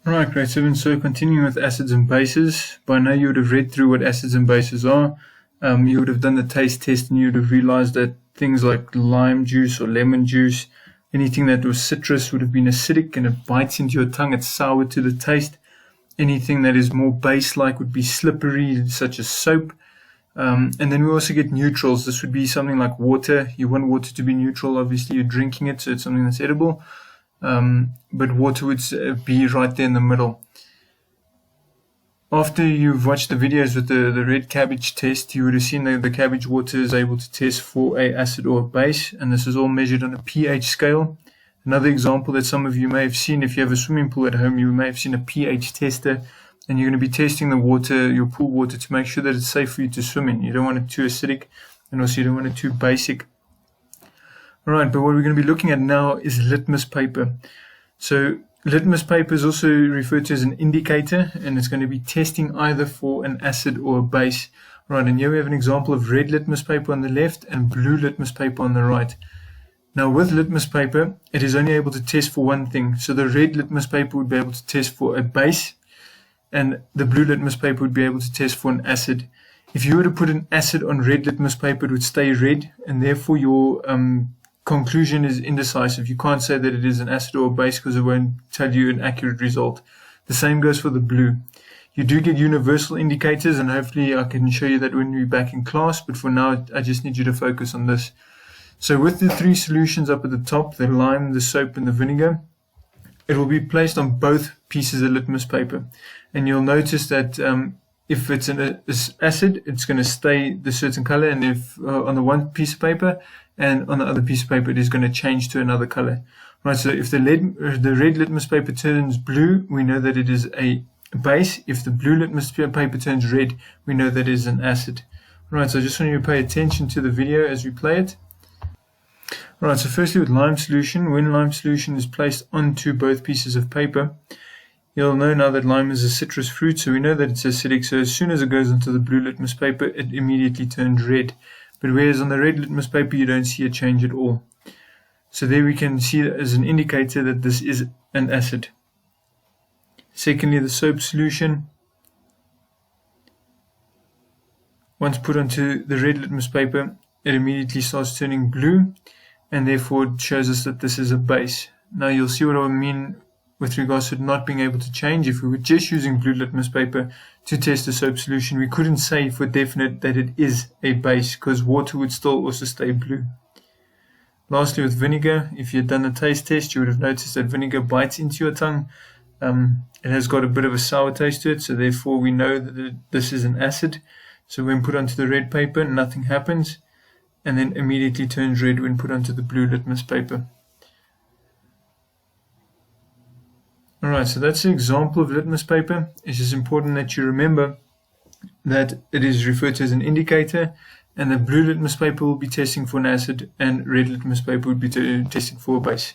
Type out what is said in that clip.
Right, grade 7. So continuing with acids and bases. By now you would have read through what acids and bases are. You would have done the taste test and you would have realized that things like lime juice or lemon juice, anything that was citrus would have been acidic and it bites into your tongue, it's sour to the taste. Anything that is more base-like would be slippery, such as soap. And then we also get neutrals. This would be something like water. You want water to be neutral. Obviously, you're drinking it, so it's something that's edible. But water would be right there in the middle. After you've watched the videos with the red cabbage test, you would have seen that the cabbage water is able to test for a acid or a base, and this is all measured on a pH scale. Another example that some of you may have seen, if you have a swimming pool at home, you may have seen a pH tester, and you're going to be testing the water, your pool water, to make sure that it's safe for you to swim in. You don't want it too acidic, and also you don't want it too basic. Alright, but what we're going to be looking at now is litmus paper. So litmus paper is also referred to as an indicator, and it's going to be testing either for an acid or a base. Right, and here we have an example of red litmus paper on the left and blue litmus paper on the right. Now with litmus paper, it is only able to test for one thing. So the red litmus paper would be able to test for a base, and the blue litmus paper would be able to test for an acid. If you were to put an acid on red litmus paper, it would stay red, and therefore your conclusion is indecisive. You can't say that it is an acid or a base because it won't tell you an accurate result. The same goes for the blue. You do get universal indicators, and hopefully I can show you that when we're back in class, but for now I just need you to focus on this. So with the three solutions up at the top, the lime, the soap and the vinegar, it will be placed on both pieces of litmus paper, and you'll notice that if it's an acid, it's going to stay the certain color, and if on the one piece of paper and on the other piece of paper, it is going to change to another color. Right, so if the red litmus paper turns blue, we know that it is a base. If the blue litmus paper turns red, we know that it is an acid. Right, so I just want you to pay attention to the video as we play it. Right, so firstly with lime solution, when lime solution is placed onto both pieces of paper, you'll know now that lime is a citrus fruit, so we know that it's acidic, so as soon as it goes onto the blue litmus paper, it immediately turns red. But whereas on the red litmus paper, you don't see a change at all. So there we can see it as an indicator that this is an acid. Secondly, the soap solution, once put onto the red litmus paper, it immediately starts turning blue, and therefore it shows us that this is a base. Now you'll see what I mean with regards to it not being able to change. If we were just using blue litmus paper to test the soap solution, we couldn't say for definite that it is a base, because water would still also stay blue. Lastly, with vinegar, if you had done the taste test, you would have noticed that vinegar bites into your tongue. It has got a bit of a sour taste to it, so therefore we know that this is an acid. So when put onto the red paper, nothing happens, and then immediately turns red when put onto the blue litmus paper. Alright, so that's an example of litmus paper. It's just important that you remember that it is referred to as an indicator, and the blue litmus paper will be testing for an acid, and red litmus paper would be testing for a base.